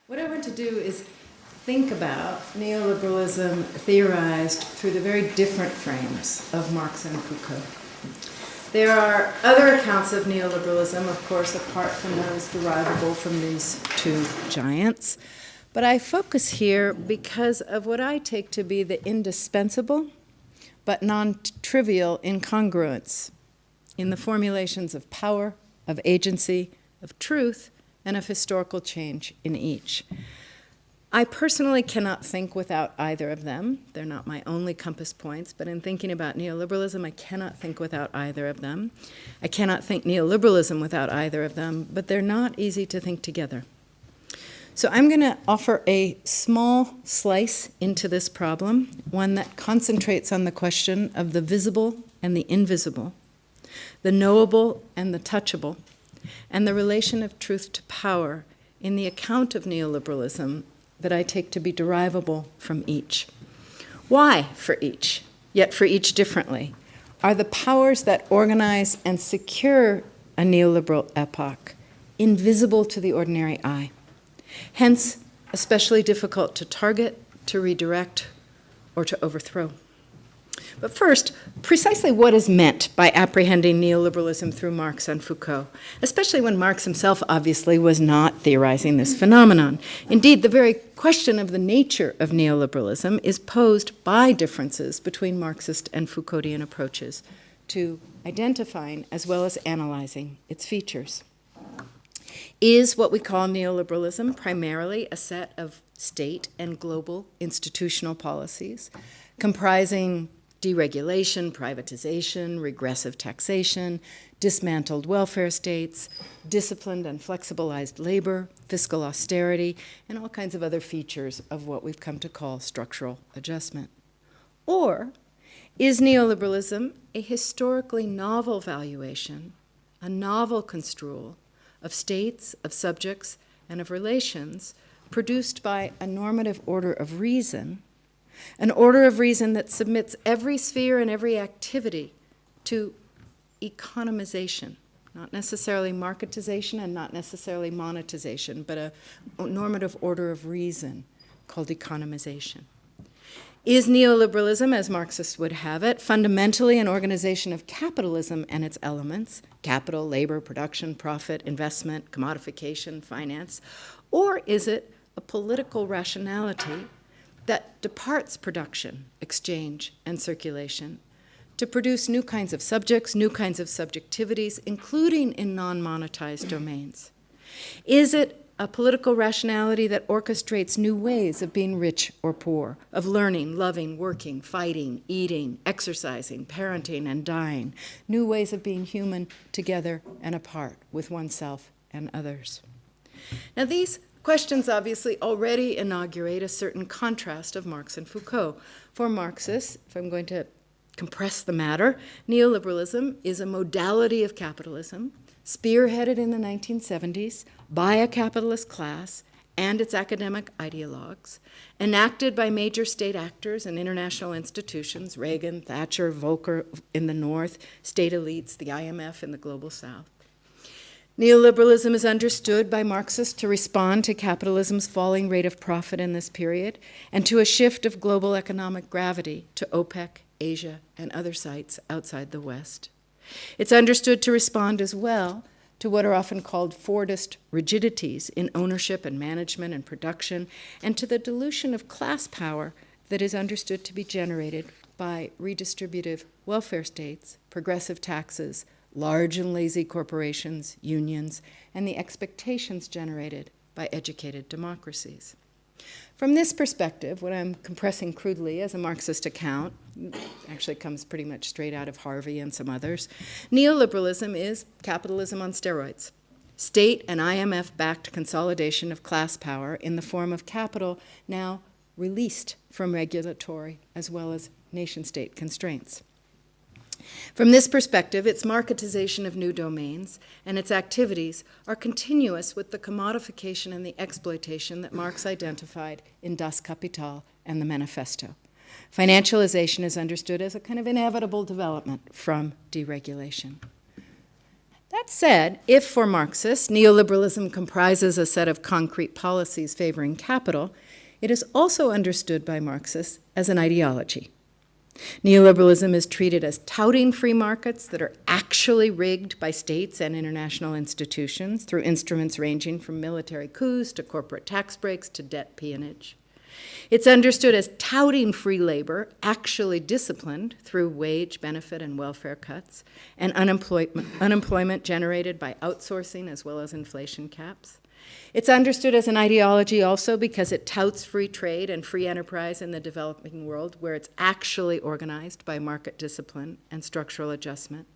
What I want to do is think about neoliberalism theorized through the very different frames of Marx and Foucault. There are other accounts of neoliberalism, of course, apart from those derivable from these two giants. But I focus here because of what I take to be the indispensable but non-trivial incongruence in the formulations of power, of agency, of truth, and of historical change in each. I personally cannot think without either of them. They're not my only compass points, but in thinking about neoliberalism, I cannot think without either of them. I cannot think neoliberalism without either of them, but they're not easy to think together. So I'm going to offer a small slice into this problem, one that concentrates on the question of the visible and the invisible, the knowable and the touchable, and the relation of truth to power in the account of neoliberalism that I take to be derivable from each. Why for each, yet for each differently, are the powers that organize and secure a neoliberal epoch invisible to the ordinary eye, hence especially difficult to target, to redirect, or to overthrow. But first, precisely what is meant by apprehending neoliberalism through Marx and Foucault, especially when Marx himself obviously was not theorizing this phenomenon. Indeed, the very question of the nature of neoliberalism is posed by differences between Marxist and Foucauldian approaches to identifying as well as analyzing its features. Is what we call neoliberalism primarily a set of state and global institutional policies comprising deregulation, privatization, regressive taxation, dismantled welfare states, disciplined and flexibilized labor, fiscal austerity, and all kinds of other features of what we've come to call structural adjustment? Or is neoliberalism a historically novel valuation, a novel construal of states, of subjects, and of relations produced by a normative order of reason, an order of reason that submits every sphere and every activity to economization, not necessarily marketization and not necessarily monetization, but a normative order of reason called economization? Is neoliberalism, as Marxists would have it, fundamentally an organization of capitalism and its elements, capital, labor, production, profit, investment, commodification, finance, or is it a political rationality that departs production, exchange, and circulation to produce new kinds of subjects, new kinds of subjectivities, including in non-monetized domains? Is it a political rationality that orchestrates new ways of being rich or poor, of learning, loving, working, fighting, eating, exercising, parenting, and dying, new ways of being human together and apart with oneself and others? Now, these questions obviously already inaugurate a certain contrast of Marx and Foucault. For Marxists, if I'm going to compress the matter, neoliberalism is a modality of capitalism spearheaded in the 1970s by a capitalist class and its academic ideologues, enacted by major state actors and international institutions, Reagan, Thatcher, Volcker in the North, state elites, the IMF in the Global South. Neoliberalism is understood by Marxists to respond to capitalism's falling rate of profit in this period and to a shift of global economic gravity to OPEC, Asia, and other sites outside the West. It's understood to respond as well to what are often called Fordist rigidities in ownership and management and production, and to the dilution of class power that is understood to be generated by redistributive welfare states, progressive taxes, large and lazy corporations, unions, and the expectations generated by educated democracies. From this perspective, what I'm compressing crudely as a Marxist account, actually comes pretty much straight out of Harvey and some others, neoliberalism is capitalism on steroids, state and IMF-backed consolidation of class power in the form of capital now released from regulatory as well as nation-state constraints. From this perspective, its marketization of new domains and its activities are continuous with the commodification and the exploitation that Marx identified in Das Kapital and the Manifesto. Financialization is understood as a kind of inevitable development from deregulation. That That said, if for Marxists, neoliberalism comprises a set of concrete policies favoring capital, it is also understood by Marxists as an ideology. Neoliberalism is treated as touting free markets that are actually rigged by states and international institutions through instruments ranging from military coups to corporate tax breaks to debt peonage. It's understood as touting free labor, actually disciplined through wage, benefit, and welfare cuts, and unemployment generated by outsourcing as well as inflation caps. It's understood as an ideology also because it touts free trade and free enterprise in the developing world, where it's actually organized by market discipline and structural adjustment,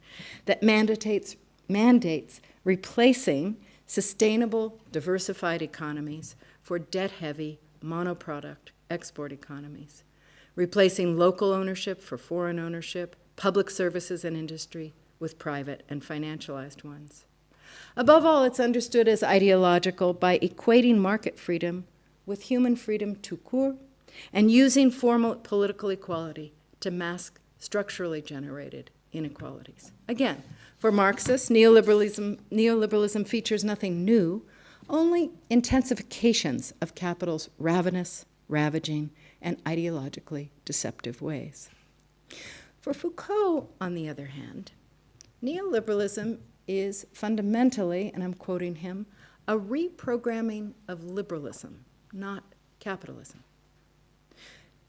that mandates replacing sustainable, diversified economies for debt-heavy, monoproduct export economies, replacing local ownership for foreign ownership, public services and industry with private and financialized ones. Above all, it's understood as ideological by equating market freedom with human freedom tout court and using formal political equality to mask structurally generated inequalities. Again, for Marxists, neoliberalism features nothing new, only intensifications of capital's ravenous, ravaging, and ideologically deceptive ways. For Foucault, on the other hand, neoliberalism is fundamentally, and I'm quoting him, a reprogramming of liberalism, not capitalism.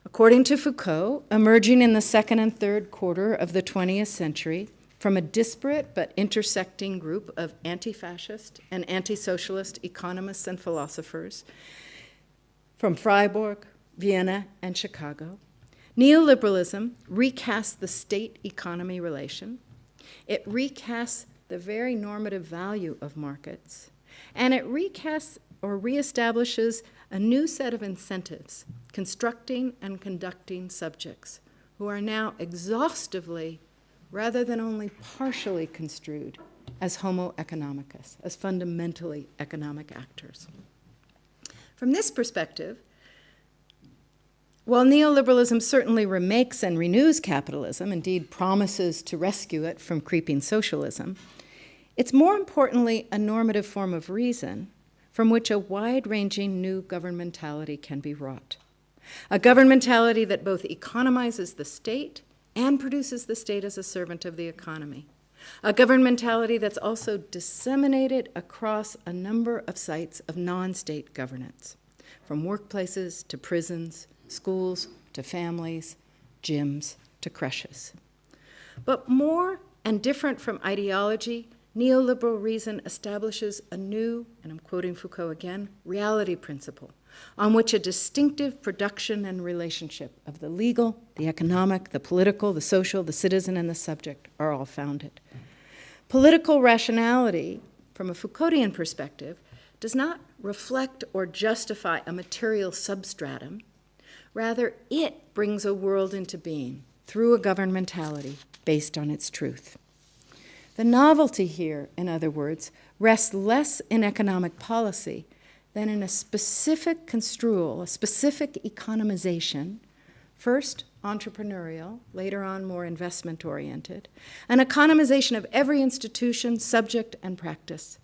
According to Foucault, emerging in the second and third quarter of the 20th century from a disparate but intersecting group of anti-fascist and anti-socialist economists and philosophers from Freiburg, Vienna, and Chicago, neoliberalism recasts the state-economy relation. It recasts the very normative value of markets, and it recasts or reestablishes a new set of incentives, constructing and conducting subjects who are now exhaustively, rather than only partially construed, as homo economicus, as fundamentally economic actors. From this perspective, while neoliberalism certainly remakes and renews capitalism, indeed promises to rescue it from creeping socialism, it's more importantly a normative form of reason from which a wide-ranging new governmentality can be wrought. A governmentality that both economizes the state and produces the state as a servant of the economy. A governmentality that's also disseminated across a number of sites of non-state governance, from workplaces to prisons, schools to families, gyms to creches. But more and different from ideology, neoliberal reason establishes a new, and I'm quoting Foucault again, reality principle on which a distinctive production and relationship of the legal, the economic, the political, the social, the citizen, and the subject are all founded. Political rationality, from a Foucauldian perspective, does not reflect or justify a material substratum. Rather, it brings a world into being through a governmentality based on its truth. The novelty here, in other words, rests less in economic policy than in a specific construal, a specific economization, first entrepreneurial, later on more investment-oriented, an economization of every institution, subject, and practice.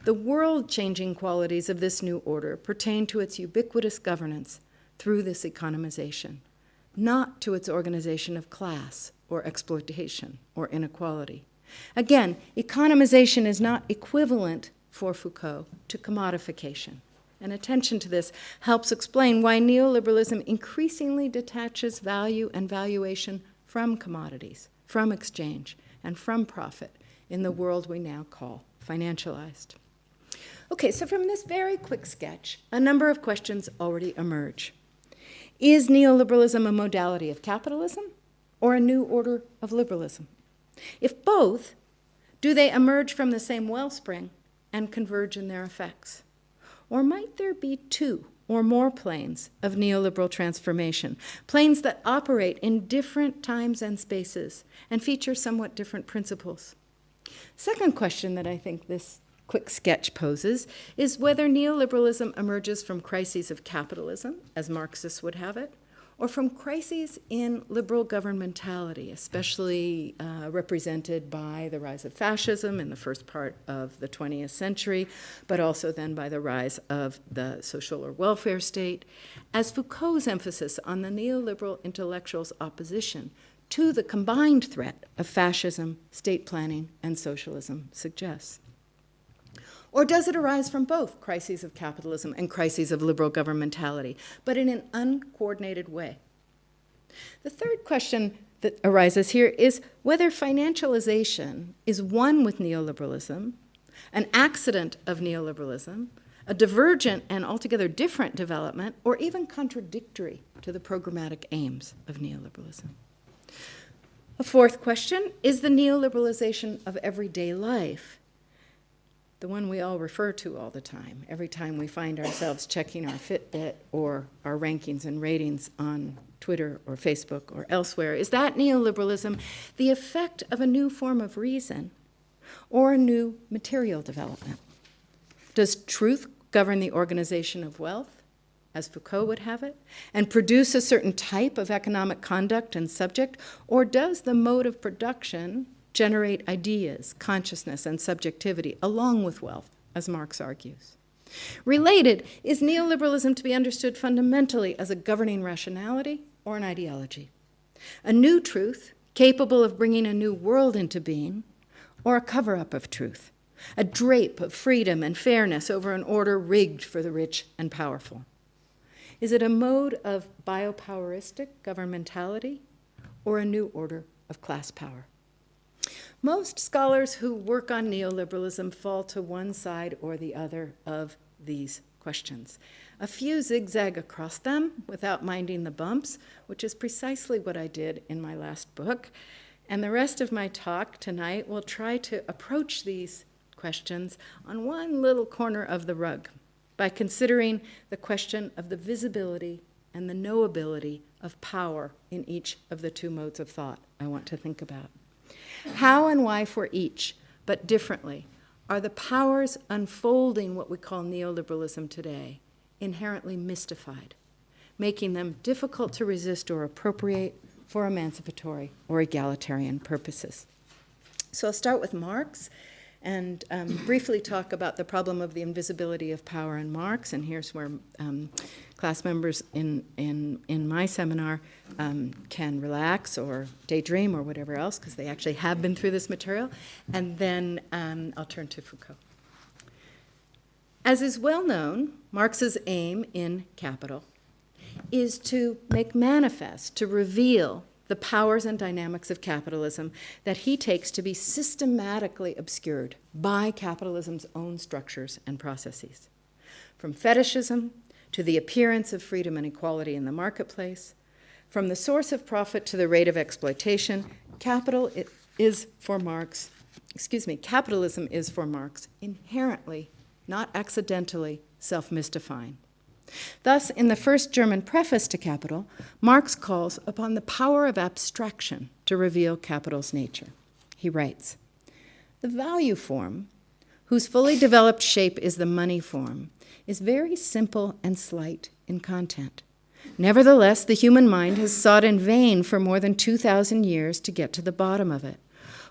The world-changing qualities of this new order pertain to its ubiquitous governance through this economization, not to its organization of class or exploitation or inequality. Again, economization is not equivalent for Foucault to commodification. And attention to this helps explain why neoliberalism increasingly detaches value and valuation from commodities, from exchange, and from profit in the world we now call financialized. Okay, so from this very quick sketch, a number of questions already emerge. Is neoliberalism a modality of capitalism or a new order of liberalism? If both, do they emerge from the same wellspring and converge in their effects? Or might there be two or more planes of neoliberal transformation, planes that operate in different times and spaces and feature somewhat different principles? Second question that I think this quick sketch poses is whether neoliberalism emerges from crises of capitalism, as Marxists would have it, or from crises in liberal governmentality, especially represented by the rise of fascism in the first part of the 20th century, but also then by the rise of the social or welfare state, as Foucault's emphasis on the neoliberal intellectuals' opposition to the combined threat of fascism, state planning, and socialism suggests? Or does it arise from both crises of capitalism and crises of liberal governmentality, but in an uncoordinated way? The third question that arises here is whether financialization is one with neoliberalism, an accident of neoliberalism, a divergent and altogether different development, or even contradictory to the programmatic aims of neoliberalism. A fourth question is the neoliberalization of everyday life, the one we all refer to all the time, every time we find ourselves checking our Fitbit or our rankings and ratings on Twitter or Facebook or elsewhere. Is that neoliberalism the effect of a new form of reason or a new material development? Does truth govern the organization of wealth, as Foucault would have it, and produce a certain type of economic conduct and subject, or does the mode of production generate ideas, consciousness, and subjectivity, along with wealth, as Marx argues? Related, is neoliberalism to be understood fundamentally as a governing rationality or an ideology? A new truth, capable of bringing a new world into being, or a cover-up of truth, a drape of freedom and fairness over an order rigged for the rich and powerful? Is it a mode of biopoweristic governmentality or a new order of class power? Most scholars who work on neoliberalism fall to one side or the other of these questions. A few zigzag across them without minding the bumps, which is precisely what I did in my last book. And the rest of my talk tonight will try to approach these questions on one little corner of the rug by considering the question of the visibility and the knowability of power in each of the two modes of thought I want to think about. How and why for each, but differently, are the powers unfolding what we call neoliberalism today inherently mystified, making them difficult to resist or appropriate for emancipatory or egalitarian purposes? So I'll start with Marx and briefly talk about the problem of the invisibility of power in Marx, and here's where class members in my seminar can relax or daydream or whatever else, because they actually have been through this material, and then I'll turn to Foucault. As is well known, Marx's aim in Capital is to make manifest, to reveal the powers and dynamics of capitalism that he takes to be systematically obscured by capitalism's own structures and processes. From fetishism to the appearance of freedom and equality in the marketplace, from the source of profit to the rate of exploitation, capitalism is for Marx inherently, not accidentally, self-mystifying. Thus, in the first German preface to Capital, Marx calls upon the power of abstraction to reveal capital's nature. He writes, "The value form, whose fully developed shape is the money form, is very simple and slight in content. Nevertheless, the human mind has sought in vain for more than 2,000 years to get to the bottom of it.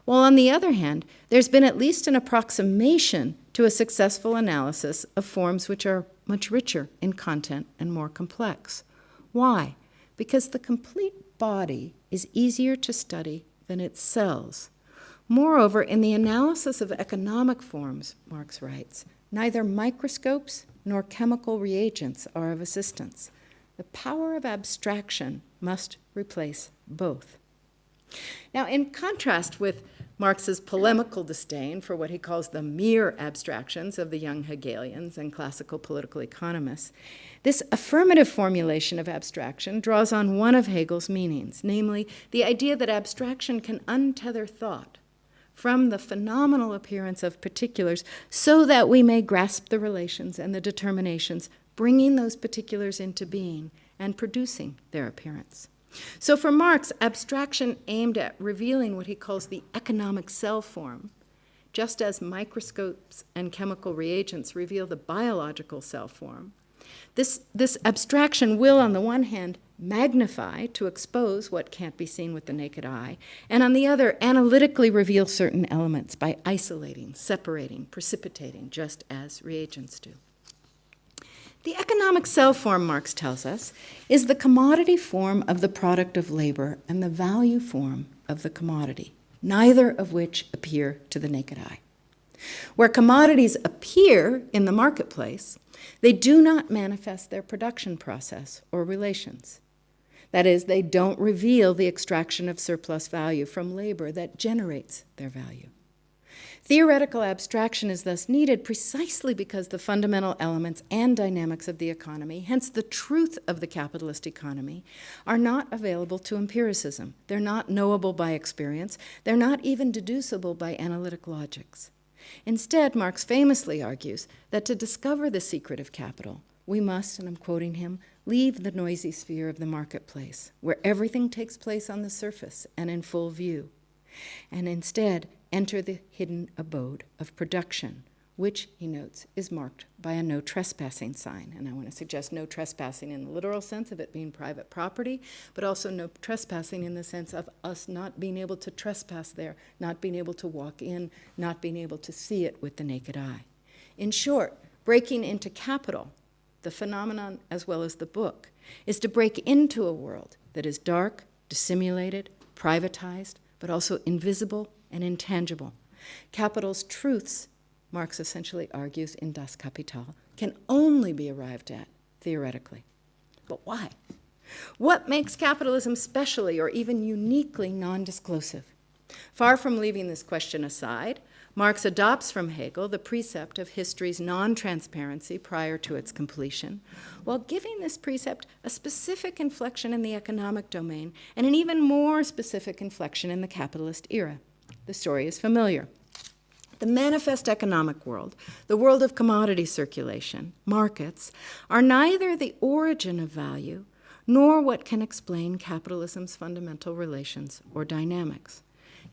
While on the other hand, there's been at least an approximation to a successful analysis of forms which are much richer in content and more complex. Why? Because the complete body is easier to study than its cells. Moreover, in the analysis of economic forms," Marx writes, "neither microscopes nor chemical reagents are of assistance. The power of abstraction must replace both." Now, in contrast with Marx's polemical disdain for what he calls the mere abstractions of the young Hegelians and classical political economists, this affirmative formulation of abstraction draws on one of Hegel's meanings, namely the idea that abstraction can untether thought from the phenomenal appearance of particulars so that we may grasp the relations and the determinations, bringing those particulars into being and producing their appearance. So for Marx, abstraction aimed at revealing what he calls the economic cell form, just as microscopes and chemical reagents reveal the biological cell form, This abstraction will, on the one hand, magnify to expose what can't be seen with the naked eye, and on the other, analytically reveal certain elements by isolating, separating, precipitating, just as reagents do. The economic cell form, Marx tells us, is the commodity form of the product of labor and the value form of the commodity, neither of which appear to the naked eye. Where commodities appear in the marketplace, they do not manifest their production process or relations. That is, they don't reveal the extraction of surplus value from labor that generates their value. Theoretical abstraction is thus needed precisely because the fundamental elements and dynamics of the economy, hence the truth of the capitalist economy, are not available to empiricism. They're not knowable by experience. They're not even deducible by analytic logics. Instead, Marx famously argues that to discover the secret of capital, we must, and I'm quoting him, leave the noisy sphere of the marketplace, where everything takes place on the surface and in full view, and instead enter the hidden abode of production, which, he notes, is marked by a no trespassing sign. And I want to suggest no trespassing in the literal sense of it being private property, but also no trespassing in the sense of us not being able to trespass there, not being able to walk in, not being able to see it with the naked eye. In short, breaking into capital, the phenomenon as well as the book, is to break into a world that is dark, dissimulated, privatized, but also invisible and intangible. Capital's truths, Marx essentially argues in Das Kapital, can only be arrived at theoretically. But why? What makes capitalism specially or even uniquely non-disclosive? Far from leaving this question aside, Marx adopts from Hegel the precept of history's non-transparency prior to its completion, while giving this precept a specific inflection in the economic domain and an even more specific inflection in the capitalist era. The story is familiar. The manifest economic world, the world of commodity circulation, markets, are neither the origin of value nor what can explain capitalism's fundamental relations or dynamics.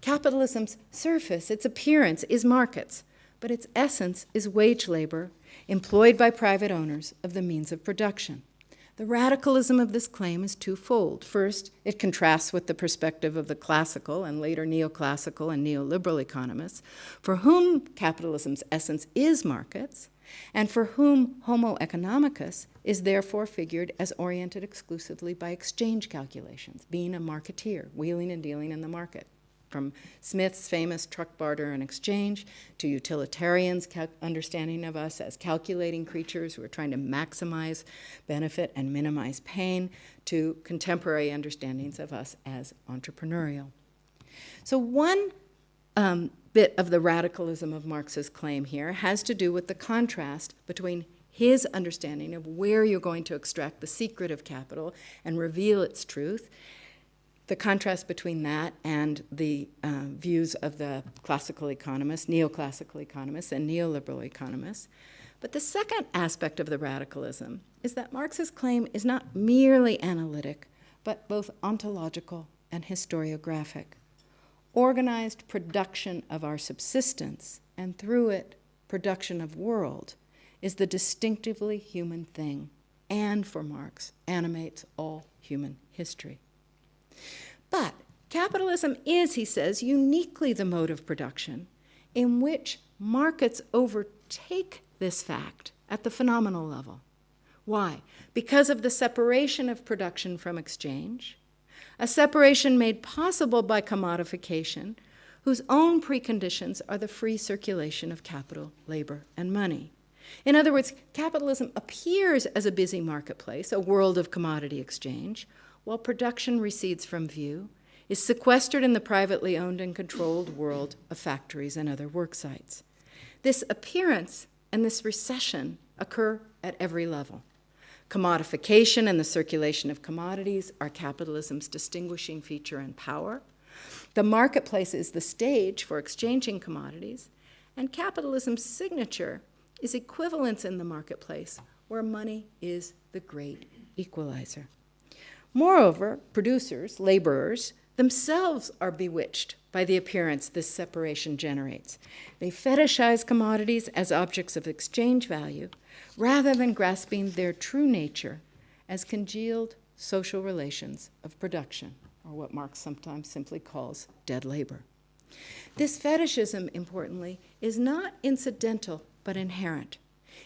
Capitalism's surface, its appearance, is markets, but its essence is wage labor employed by private owners of the means of production. The radicalism of this claim is twofold. First, it contrasts with the perspective of the classical and later neoclassical and neoliberal economists, for whom capitalism's essence is markets, and for whom Homo economicus is therefore figured as oriented exclusively by exchange calculations, being a marketeer, wheeling and dealing in the market. From Smith's famous truck barter and exchange to utilitarians' understanding of us as calculating creatures who are trying to maximize benefit and minimize pain, to contemporary understandings of us as entrepreneurial. So one bit of the radicalism of Marx's claim here has to do with the contrast between his understanding of where you're going to extract the secret of capital and reveal its truth, the contrast between that and the views of the classical economists, neoclassical economists, and neoliberal economists. But the second aspect of the radicalism is that Marx's claim is not merely analytic, but both ontological and historiographic. Organized production of our subsistence, and through it, production of world, is the distinctively human thing, and for Marx, animates all human history. But capitalism is, he says, uniquely the mode of production in which markets overtake this fact at the phenomenal level. Why? Because of the separation of production from exchange, a separation made possible by commodification, whose own preconditions are the free circulation of capital, labor, and money. In other words, capitalism appears as a busy marketplace, a world of commodity exchange, while production recedes from view, is sequestered in the privately owned and controlled world of factories and other work sites. This appearance and this recession occur at every level. Commodification and the circulation of commodities are capitalism's distinguishing feature and power. The marketplace is the stage for exchanging commodities, and capitalism's signature is equivalence in the marketplace, where money is the great equalizer. Moreover, producers, laborers, themselves are bewitched by the appearance this separation generates. They fetishize commodities as objects of exchange value, rather than grasping their true nature as congealed social relations of production, or what Marx sometimes simply calls dead labor. This fetishism, importantly, is not incidental but inherent.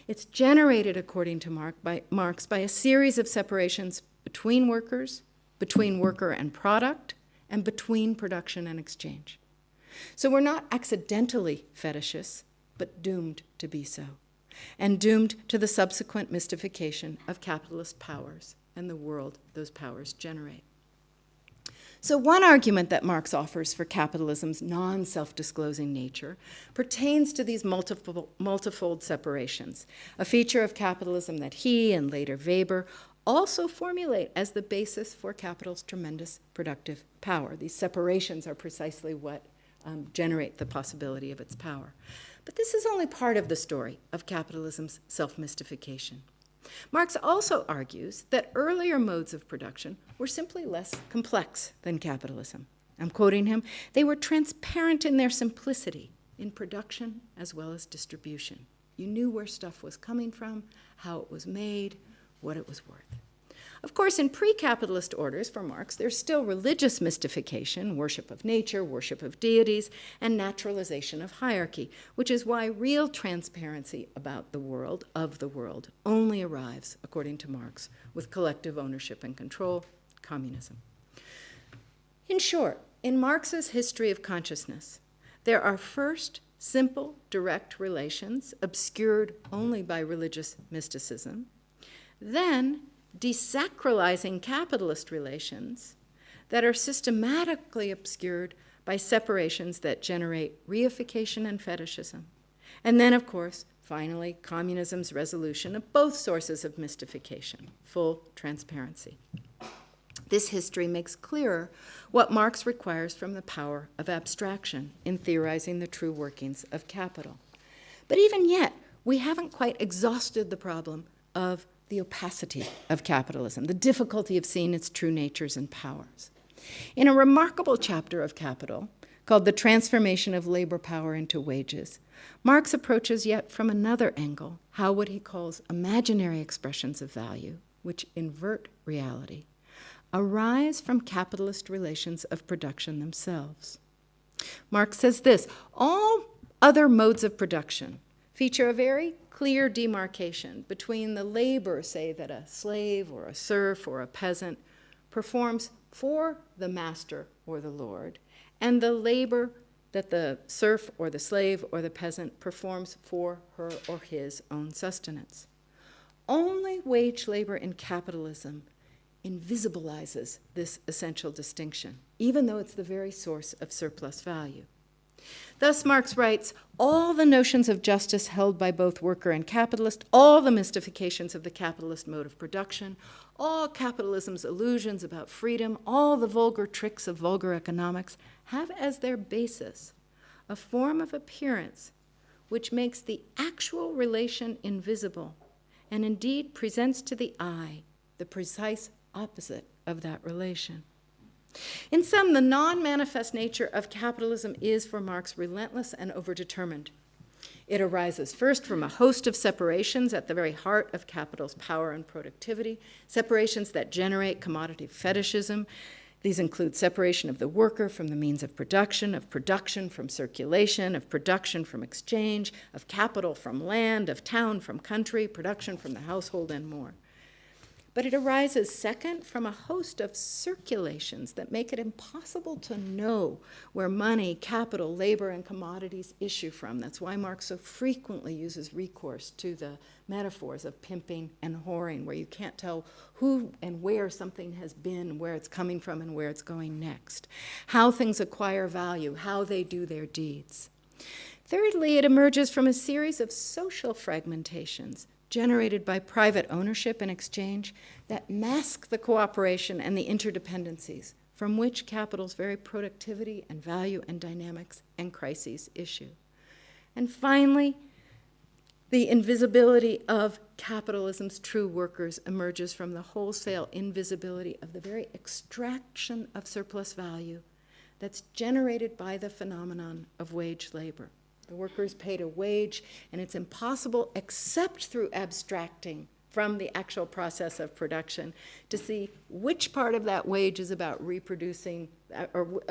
It's generated, according to Marx, by a series of separations between workers, between worker and product, and between production and exchange. So we're not accidentally fetishists, but doomed to be so, and doomed to the subsequent mystification of capitalist powers and the world those powers generate. So one argument that Marx offers for capitalism's non-self-disclosing nature pertains to these multifold separations, a feature of capitalism that he and later Weber also formulate as the basis for capital's tremendous productive power. These separations are precisely what generate the possibility of its power. But this is only part of the story of capitalism's self-mystification. Marx also argues that earlier modes of production were simply less complex than capitalism. I'm quoting him, "They were transparent in their simplicity, in production as well as distribution. You knew where stuff was coming from, how it was made, what it was worth." Of course, in pre-capitalist orders for Marx, there's still religious mystification, worship of nature, worship of deities, and naturalization of hierarchy, which is why real transparency about the world, of the world, only arrives, according to Marx, with collective ownership and control, communism. In short, in Marx's history of consciousness, there are first simple, direct relations obscured only by religious mysticism, then desacralizing capitalist relations that are systematically obscured by separations that generate reification and fetishism. And then, of course, finally, communism's resolution of both sources of mystification, full transparency. This history makes clearer what Marx requires from the power of abstraction in theorizing the true workings of capital. But even yet, we haven't quite exhausted the problem of the opacity of capitalism, the difficulty of seeing its true natures and powers. In a remarkable chapter of Capital, called The Transformation of Labor Power into Wages, Marx approaches yet from another angle how what he calls imaginary expressions of value, which invert reality, arise from capitalist relations of production themselves. Marx says this: all other modes of production feature a very clear demarcation between the labor, say, that a slave or a serf or a peasant performs for the master or the lord, and the labor that the serf or the slave or the peasant performs for her or his own sustenance. Only wage labor in capitalism invisibilizes this essential distinction, even though it's the very source of surplus value. Thus, Marx writes, all the notions of justice held by both worker and capitalist, all the mystifications of the capitalist mode of production, all capitalism's illusions about freedom, all the vulgar tricks of vulgar economics have as their basis a form of appearance which makes the actual relation invisible and indeed presents to the eye the precise opposite of that relation. In sum, the non-manifest nature of capitalism is, for Marx, relentless and overdetermined. It arises first from a host of separations at the very heart of capital's power and productivity, separations that generate commodity fetishism. These include separation of the worker from the means of production from circulation, of production from exchange, of capital from land, of town from country, production from the household, and more. But it arises, second, from a host of circulations that make it impossible to know where money, capital, labor, and commodities issue from. That's why Marx so frequently uses recourse to the metaphors of pimping and whoring, where you can't tell who and where something has been, where it's coming from, and where it's going next, how things acquire value, how they do their deeds. Thirdly, it emerges from a series of social fragmentations generated by private ownership and exchange that mask the cooperation and the interdependencies from which capital's very productivity and value and dynamics and crises issue. And finally, the invisibility of capitalism's true workers emerges from the wholesale invisibility of the very extraction of surplus value that's generated by the phenomenon of wage labor, The worker is paid a wage, and it's impossible except through abstracting from the actual process of production to see which part of that wage is about reproducing, or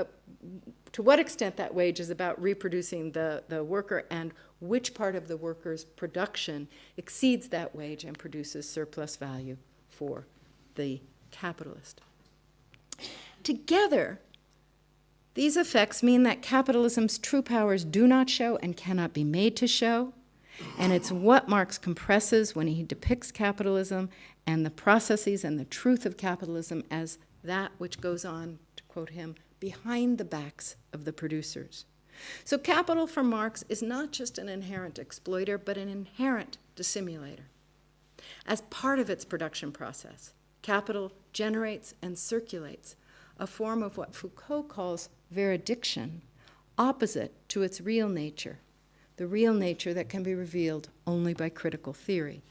to what extent that wage is about reproducing the worker, and which part of the worker's production exceeds that wage and produces surplus value for the capitalist. Together, these effects mean that capitalism's true powers do not show and cannot be made to show, and it's what Marx compresses when he depicts capitalism and the processes and the truth of capitalism as that which goes on, to quote him, behind the backs of the producers. So capital for Marx is not just an inherent exploiter, but an inherent dissimulator. As part of its production process, capital generates and circulates a form of what Foucault calls veridiction, opposite to its real nature, the real nature that can be revealed only by critical theory.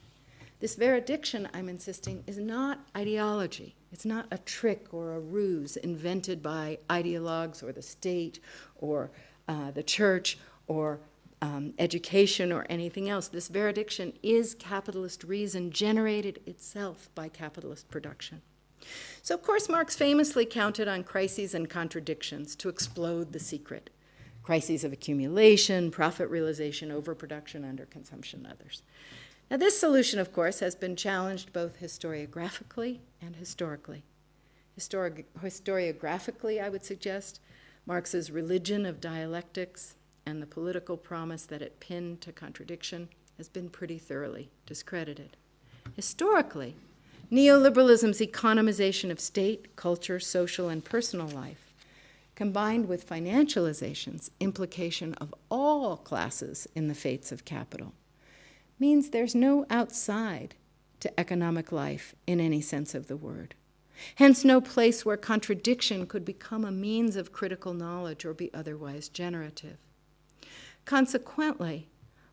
This veridiction, I'm insisting, is not ideology. It's not a trick or a ruse invented by ideologues or the state or the church or education or anything else. This veridiction is capitalist reason generated itself by capitalist production. So, of course, Marx famously counted on crises and contradictions to explode the secret. Crises of accumulation, profit realization, overproduction, underconsumption, others. Now, this solution, of course, has been challenged both historiographically and historically. Historiographically, I would suggest, Marx's religion of dialectics and the political promise that it pinned to contradiction has been pretty thoroughly discredited. Historically, neoliberalism's economization of state, culture, social, and personal life, combined with financialization's implication of all classes in the fates of capital, means there's no outside to economic life in any sense of the word. Hence, no place where contradiction could become a means of critical knowledge or be otherwise generative. Consequently,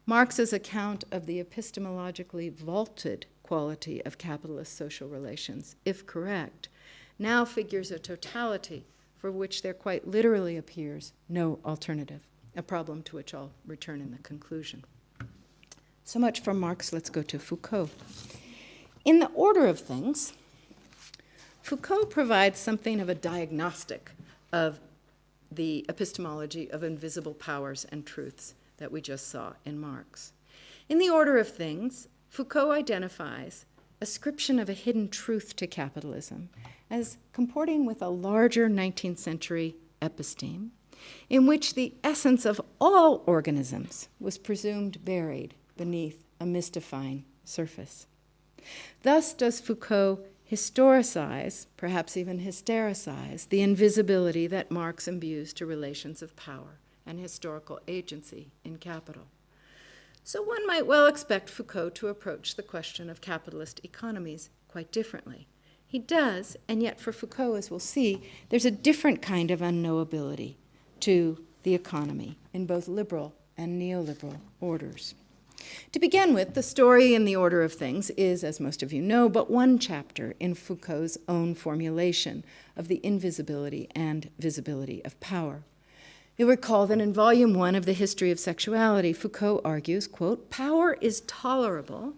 Marx's account of the epistemologically vaulted quality of capitalist social relations, if correct, now figures a totality for which there quite literally appears no alternative, a problem to which I'll return in the conclusion. So much from Marx. Let's go to Foucault. In the order of things, Foucault provides something of a diagnostic of the epistemology of invisible powers and truths that we just saw in Marx. In the order of things, Foucault identifies ascription of a hidden truth to capitalism as comporting with a larger 19th century episteme in which the essence of all organisms was presumed buried beneath a mystifying surface. Thus does Foucault historicize, perhaps even hystericize, the invisibility that Marx imbues to relations of power and historical agency in capital. So one might well expect Foucault to approach the question of capitalist economies quite differently. He does, and yet for Foucault, as we'll see, there's a different kind of unknowability to the economy in both liberal and neoliberal orders. To begin with, the story in the order of things is, as most of you know, but one chapter in Foucault's own formulation of the invisibility and visibility of power. You'll recall that in Volume 1 of The History of Sexuality, Foucault argues, quote, power is tolerable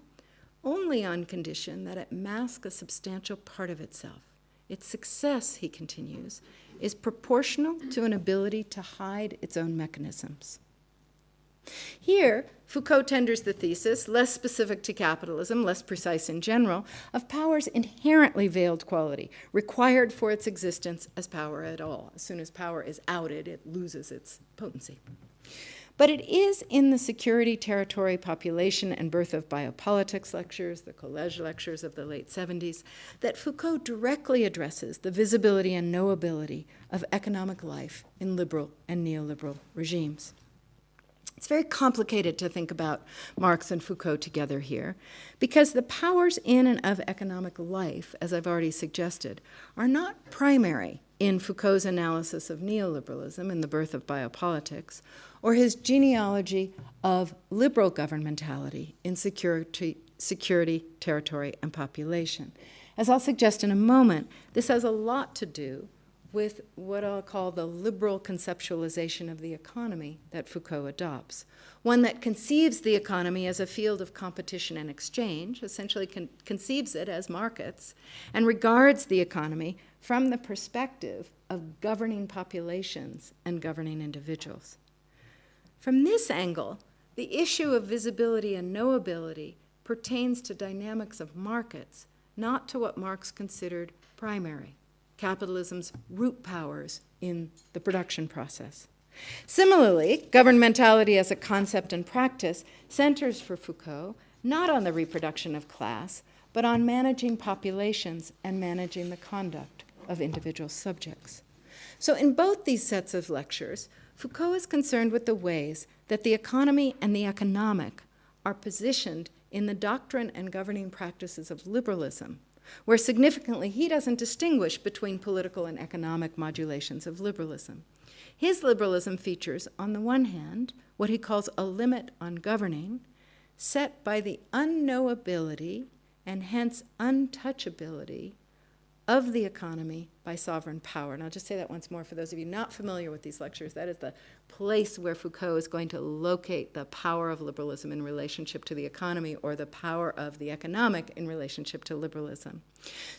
only on condition that it mask a substantial part of itself. Its success, he continues, is proportional to an ability to hide its own mechanisms. Here, Foucault tenders the thesis, less specific to capitalism, less precise in general, of power's inherently veiled quality, required for its existence as power at all. As soon as power is outed, it loses its potency. But it is in the Security, Territory, Population, and Birth of Biopolitics lectures, the Collège lectures of the late 70s, that Foucault directly addresses the visibility and knowability of economic life in liberal and neoliberal regimes. It's very complicated to think about Marx and Foucault together here, because the powers in and of economic life, as I've already suggested, are not primary in Foucault's analysis of neoliberalism in The Birth of Biopolitics, or his genealogy of liberal governmentality in security, territory, and population. As I'll suggest in a moment, this has a lot to do with what I'll call the liberal conceptualization of the economy that Foucault adopts, one that conceives the economy as a field of competition and exchange, essentially conceives it as markets, and regards the economy from the perspective of governing populations and governing individuals. From this angle, the issue of visibility and knowability pertains to dynamics of markets, not to what Marx considered primary, capitalism's root powers in the production process. Similarly, governmentality as a concept and practice centers for Foucault not on the reproduction of class, but on managing populations and managing the conduct of individual subjects. So in both these sets of lectures, Foucault is concerned with the ways that the economy and the economic are positioned in the doctrine and governing practices of liberalism, where significantly he doesn't distinguish between political and economic modulations of liberalism. His liberalism features, on the one hand, what he calls a limit on governing, set by the unknowability and hence untouchability of the economy by sovereign power. And I'll just say that once more for those of you not familiar with these lectures. That is the place where Foucault is going to locate the power of liberalism in relationship to the economy, or the power of the economic in relationship to liberalism.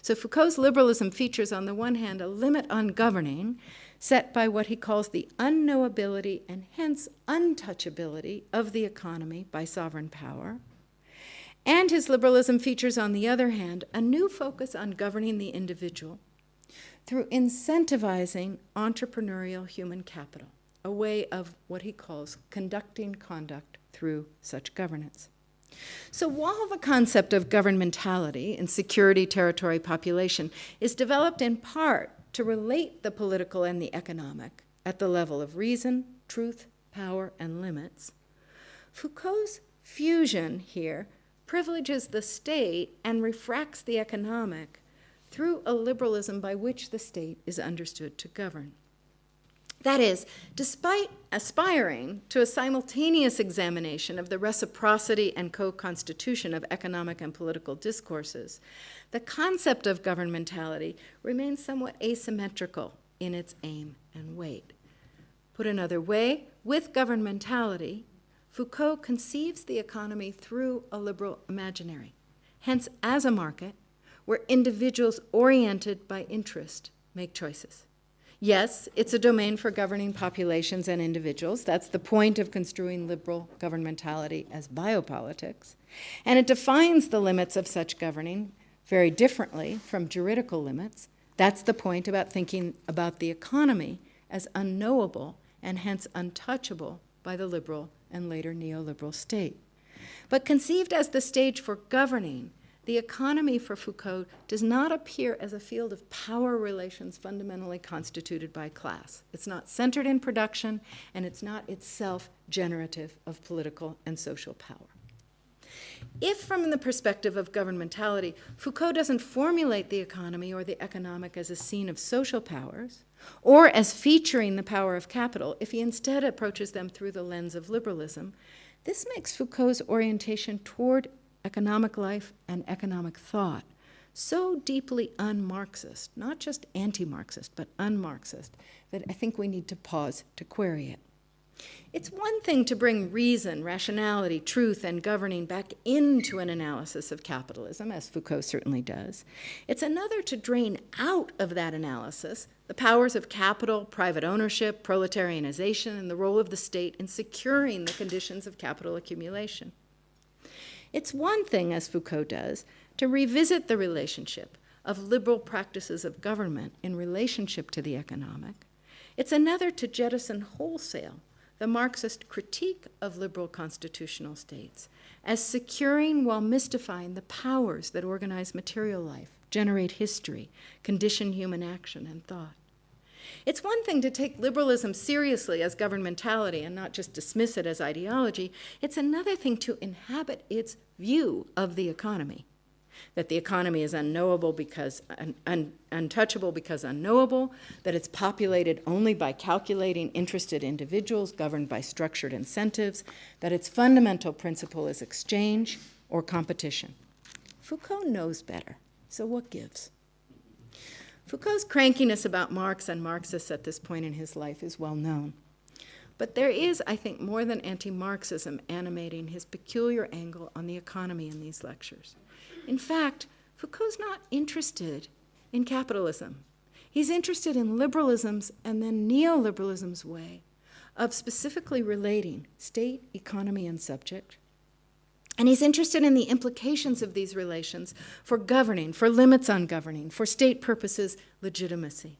So Foucault's liberalism features, on the one hand, a limit on governing set by what he calls the unknowability and hence untouchability of the economy by sovereign power. And his liberalism features, on the other hand, a new focus on governing the individual through incentivizing entrepreneurial human capital, a way of what he calls conducting conduct through such governance. So while the concept of governmentality in security, territory, population is developed in part to relate the political and the economic at the level of reason, truth, power, and limits, Foucault's fusion here privileges the state and refracts the economic through a liberalism by which the state is understood to govern. That is, despite aspiring to a simultaneous examination of the reciprocity and co-constitution of economic and political discourses, the concept of governmentality remains somewhat asymmetrical in its aim and weight. Put another way, with governmentality, Foucault conceives the economy through a liberal imaginary, hence as a market where individuals oriented by interest make choices. Yes, it's a domain for governing populations and individuals. That's the point of construing liberal governmentality as biopolitics. And it defines the limits of such governing very differently from juridical limits. That's the point about thinking about the economy as unknowable and hence untouchable by the liberal and later neoliberal state. But conceived as the stage for governing, the economy for Foucault does not appear as a field of power relations fundamentally constituted by class. It's not centered in production, and it's not itself generative of political and social power. If, from the perspective of governmentality, Foucault doesn't formulate the economy or the economic as a scene of social powers, or as featuring the power of capital, if he instead approaches them through the lens of liberalism, this makes Foucault's orientation toward economic life and economic thought so deeply un-Marxist, not just anti-Marxist, but un-Marxist, that I think we need to pause to query it. It's one thing to bring reason, rationality, truth, and governing back into an analysis of capitalism, as Foucault certainly does. It's another to drain out of that analysis the powers of capital, private ownership, proletarianization, and the role of the state in securing the conditions of capital accumulation. It's one thing, as Foucault does, to revisit the relationship of liberal practices of government in relationship to the economic. It's another to jettison wholesale the Marxist critique of liberal constitutional states as securing while mystifying the powers that organize material life, generate history, condition human action and thought. It's one thing to take liberalism seriously as governmentality and not just dismiss it as ideology. It's another thing to inhabit its view of the economy, that the economy is unknowable because untouchable because unknowable, that it's populated only by calculating interested individuals governed by structured incentives, that its fundamental principle is exchange or competition. Foucault knows better, so what gives? Foucault's crankiness about Marx and Marxists at this point in his life is well known. But there is, I think, more than anti-Marxism animating his peculiar angle on the economy in these lectures. In fact, Foucault's not interested in capitalism. He's interested in liberalism's and then neoliberalism's way of specifically relating state, economy, and subject. And he's interested in the implications of these relations for governing, for limits on governing, for state purposes, legitimacy.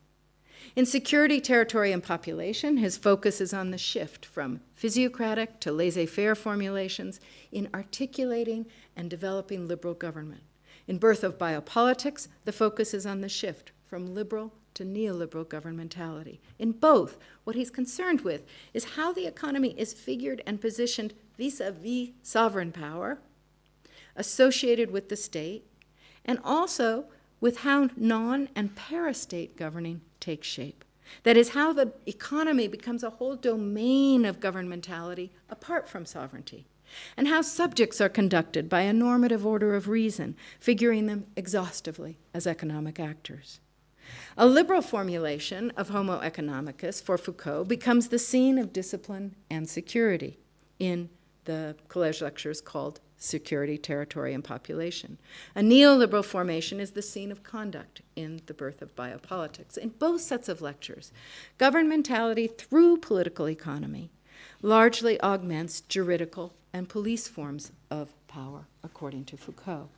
In Security, Territory, and Population, his focus is on the shift from physiocratic to laissez-faire formulations in articulating and developing liberal government. In Birth of Biopolitics, the focus is on the shift from liberal to neoliberal governmentality. In both, what he's concerned with is how the economy is figured and positioned vis-a-vis sovereign power associated with the state, and also with how non- and parastate governing takes shape. That is, how the economy becomes a whole domain of governmentality apart from sovereignty, and how subjects are conducted by a normative order of reason, figuring them exhaustively as economic actors. A liberal formulation of Homo economicus for Foucault becomes the scene of discipline and security in the college lectures called Security, Territory, and Population. A neoliberal formation is the scene of conduct in The Birth of Biopolitics. In both sets of lectures, governmentality through political economy largely augments juridical and police forms of power, according to Foucault.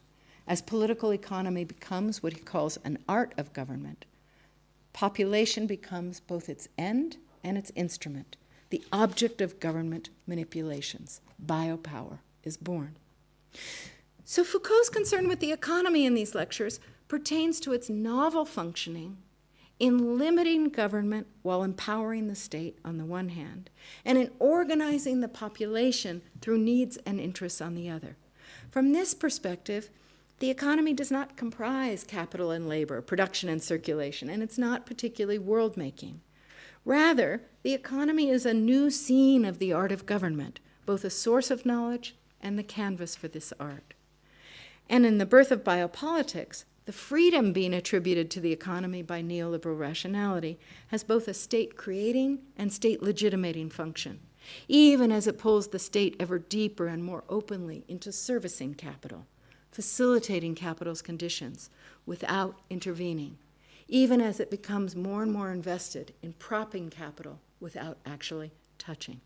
As political economy becomes what he calls an art of government, population becomes both its end and its instrument, the object of government manipulations. Biopower is born. So Foucault's concern with the economy in these lectures pertains to its novel functioning in limiting government while empowering the state on the one hand, and in organizing the population through needs and interests on the other. From this perspective, the economy does not comprise capital and labor, production and circulation, and it's not particularly world-making. Rather, the economy is a new scene of the art of government, both a source of knowledge and the canvas for this art. And in The Birth of Biopolitics, the freedom being attributed to the economy by neoliberal rationality has both a state-creating and state-legitimating function, even as it pulls the state ever deeper and more openly into servicing capital, facilitating capital's conditions without intervening, even as it becomes more and more invested in propping capital without actually touching.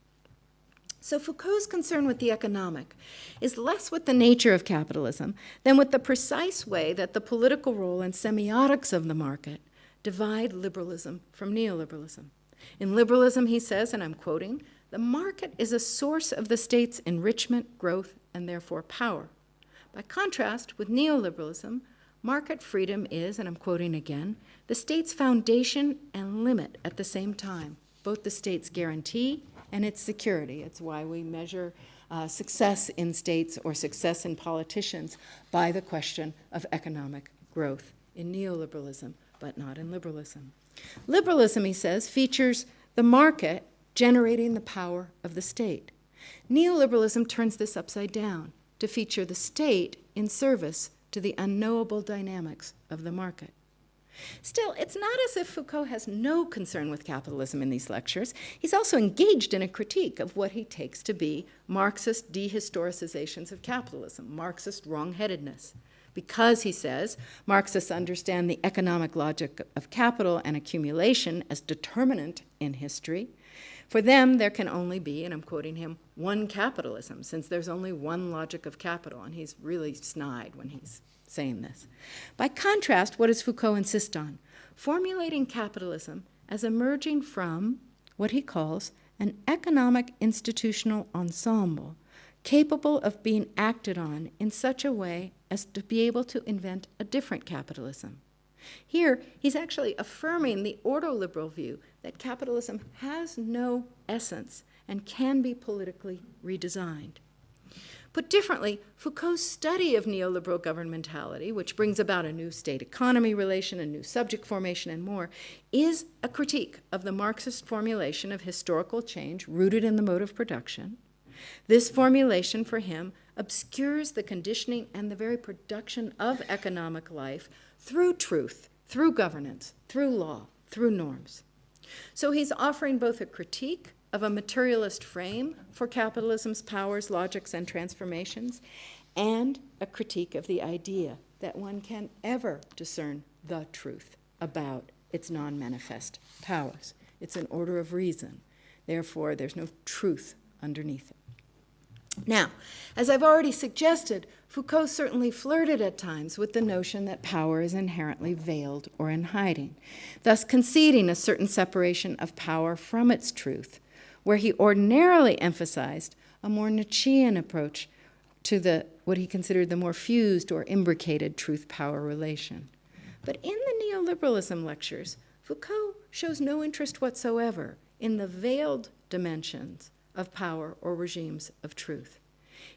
So Foucault's concern with the economic is less with the nature of capitalism than with the precise way that the political role and semiotics of the market divide liberalism from neoliberalism. In liberalism, he says, and I'm quoting, "The market is a source of the state's enrichment, growth, and therefore power. By contrast, with neoliberalism, market freedom is, and I'm quoting again, the state's foundation and limit at the same time, both the state's guarantee and its security." It's why we measure success in states or success in politicians by the question of economic growth in neoliberalism, but not in liberalism. Liberalism, he says, features the market generating the power of the state. Neoliberalism turns this upside down to feature the state in service to the unknowable dynamics of the market. Still, it's not as if Foucault has no concern with capitalism in these lectures. He's also engaged in a critique of what he takes to be Marxist dehistoricizations of capitalism, Marxist wrongheadedness. Because, he says, Marxists understand the economic logic of capital and accumulation as determinant in history, for them there can only be, and I'm quoting him, one capitalism, since there's only one logic of capital, and he's really snide when he's saying this. By contrast, what does Foucault insist on? Formulating capitalism as emerging from what he calls an economic institutional ensemble capable of being acted on in such a way as to be able to invent a different capitalism. Here, he's actually affirming the ordoliberal view that capitalism has no essence and can be politically redesigned. Put differently, Foucault's study of neoliberal governmentality, which brings about a new state-economy relation, a new subject formation, and more, is a critique of the Marxist formulation of historical change rooted in the mode of production. This formulation, for him, obscures the conditioning and the very production of economic life through truth through governance, through law, through norms. So he's offering both a critique of a materialist frame for capitalism's powers, logics, and transformations, and a critique of the idea that one can ever discern the truth about its non-manifest powers. It's an order of reason. Therefore, there's no truth underneath it. Now, as I've already suggested, Foucault certainly flirted at times with the notion that power is inherently veiled or in hiding, thus conceding a certain separation of power from its truth, where he ordinarily emphasized a more Nietzschean approach to what he considered the more fused or imbricated truth-power relation. But in the neoliberalism lectures, Foucault shows no interest whatsoever in the veiled dimensions of power or regimes of truth.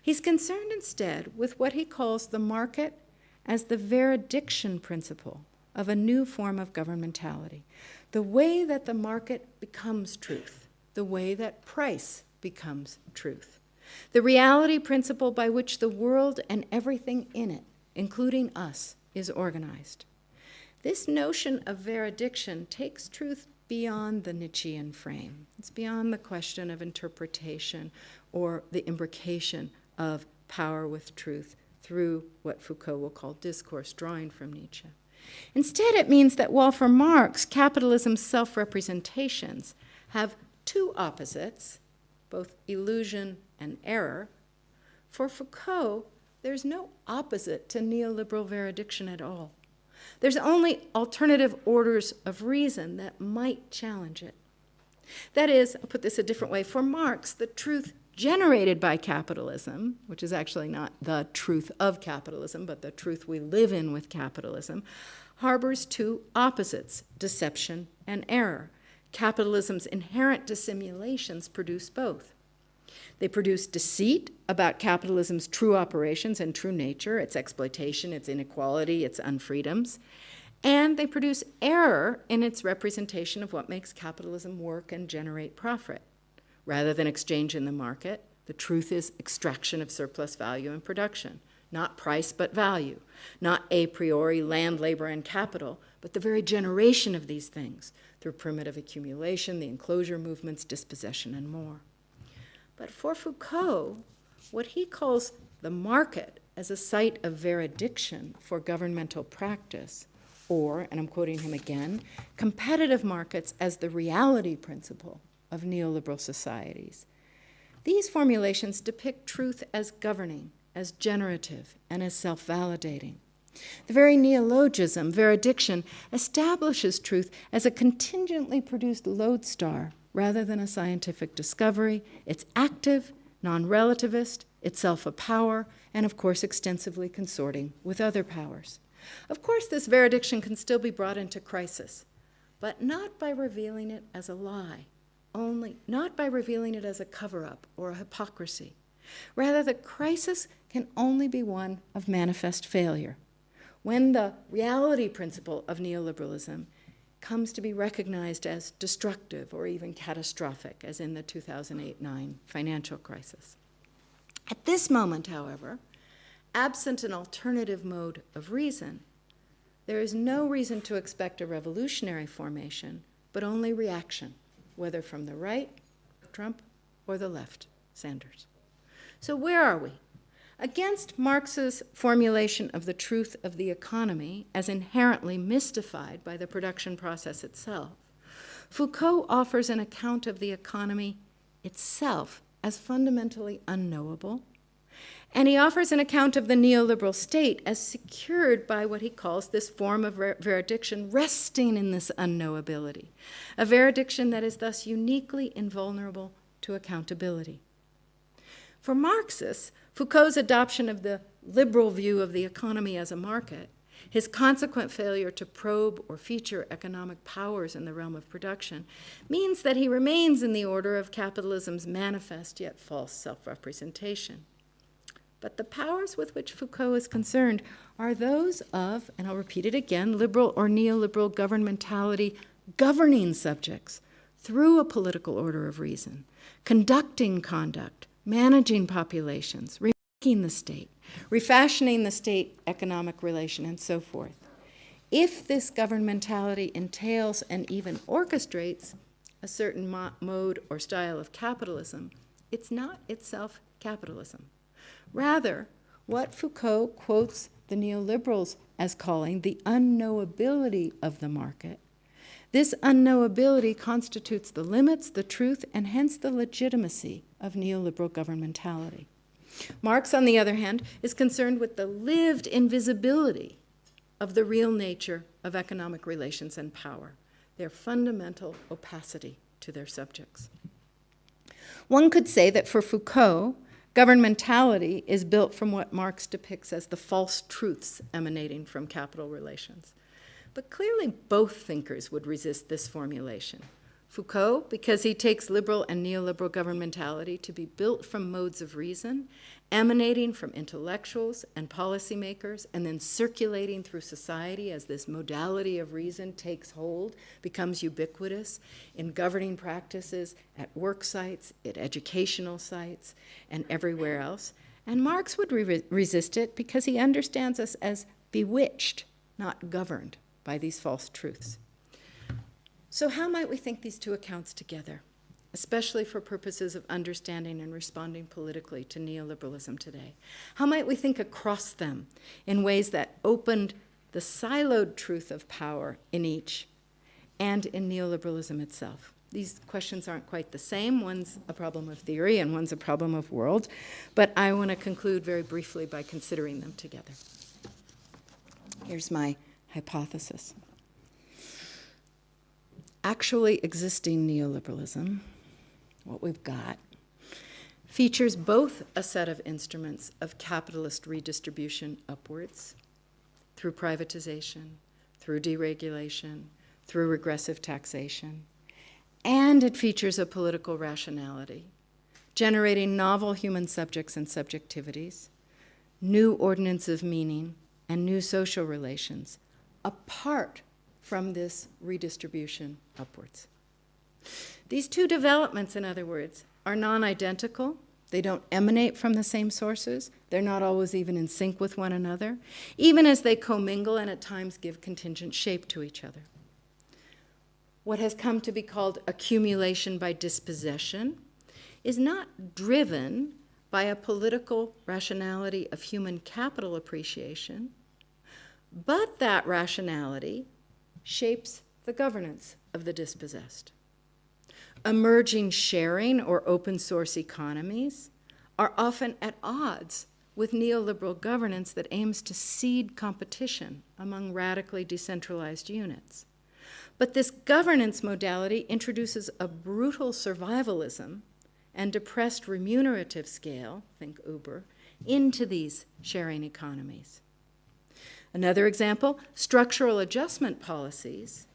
He's concerned instead with what he calls the market as the veridiction principle of a new form of governmentality, the way that the market becomes truth, the way that price becomes truth, the reality principle by which the world and everything in it, including us, is organized. This notion of veridiction takes truth beyond the Nietzschean frame. It's beyond the question of interpretation or the imbrication of power with truth through what Foucault will call discourse, drawing from Nietzsche. Instead, it means that while for Marx, capitalism's self-representations have two opposites, both illusion and error, for Foucault, there's no opposite to neoliberal veridiction at all. There's only alternative orders of reason that might challenge it. That is, I'll put this a different way, for Marx, the truth generated by capitalism, which is actually not the truth of capitalism, but the truth we live in with capitalism, harbors two opposites, deception and error. Capitalism's inherent dissimulations produce both. They produce deceit about capitalism's true operations and true nature, its exploitation, its inequality, its unfreedoms. And they produce error in its representation of what makes capitalism work and generate profit. Rather than exchange in the market, the truth is extraction of surplus value and production, not price but value, not a priori land, labor, and capital, but the very generation of these things through primitive accumulation, the enclosure movements, dispossession, and more. But for Foucault, what he calls the market as a site of veridiction for governmental practice, or, and I'm quoting him again, competitive markets as the reality principle of neoliberal societies. These formulations depict truth as governing, as generative, and as self-validating. The very neologism, veridiction, establishes truth as a contingently produced lodestar rather than a scientific discovery. It's active, non-relativist, itself a power, and of course extensively consorting with other powers. Of course, this veridiction can still be brought into crisis, but not by revealing it as a lie, not by revealing it as a cover-up or a hypocrisy. Rather, the crisis can only be one of manifest failure, when the reality principle of neoliberalism comes to be recognized as destructive or even catastrophic, as in the 2008-9 financial crisis. At this moment, however, absent an alternative mode of reason, there is no reason to expect a revolutionary formation, but only reaction, whether from the right, Trump, or the left, Sanders. So where are we? Against Marx's formulation of the truth of the economy as inherently mystified by the production process itself, Foucault offers an account of the economy itself as fundamentally unknowable, and he offers an account of the neoliberal state as secured by what he calls this form of veridiction resting in this unknowability, a veridiction that is thus uniquely invulnerable to accountability. For Marxists, Foucault's adoption of the liberal view of the economy as a market, his consequent failure to probe or feature economic powers in the realm of production, means that he remains in the order of capitalism's manifest yet false self-representation. But the powers with which Foucault is concerned are those of, and I'll repeat it again, liberal or neoliberal governmentality governing subjects through a political order of reason, conducting conduct, managing populations, remaking the state, refashioning the state economic relation, and so forth. if this governmentality entails and even orchestrates a certain mode or style of capitalism, it's not itself capitalism. Rather, what Foucault quotes the neoliberals as calling the unknowability of the market, this unknowability constitutes the limits, the truth, and hence the legitimacy of neoliberal governmentality. Marx, on the other hand, is concerned with the lived invisibility of the real nature of economic relations and power, their fundamental opacity to their subjects. One could say that for Foucault, governmentality is built from what Marx depicts as the false truths emanating from capital relations. But clearly both thinkers would resist this formulation. Foucault, because he takes liberal and neoliberal governmentality to be built from modes of reason, emanating from intellectuals and policymakers, and then circulating through society as this modality of reason takes hold, becomes ubiquitous in governing practices at work sites, at educational sites, and everywhere else. And Marx would resist it because he understands us as bewitched, not governed by these false truths. So how might we think these two accounts together, especially for purposes of understanding and responding politically to neoliberalism today? How might we think across them in ways that opened the siloed truth of power in each and in neoliberalism itself? These questions aren't quite the same. One's a problem of theory and one's a problem of world, but I want to conclude very briefly by considering them together. Here's my hypothesis. Actually existing neoliberalism, what we've got, features both a set of instruments of capitalist redistribution upwards, through privatization, through deregulation, through regressive taxation, and it features a political rationality, generating novel human subjects and subjectivities, new ordinance of meaning, and new social relations, apart from this redistribution upwards. These two developments, in other words, are non-identical. They don't emanate from the same sources. They're not always even in sync with one another, even as they commingle and at times give contingent shape to each other. What has come to be called accumulation by dispossession is not driven by a political rationality of human capital appreciation, but that rationality shapes the governance of the dispossessed. Emerging sharing or open source economies are often at odds with neoliberal governance that aims to seed competition among radically decentralized units. But this governance modality introduces a brutal survivalism and depressed remunerative scale, think Uber, into these sharing economies. Another example, structural adjustment policies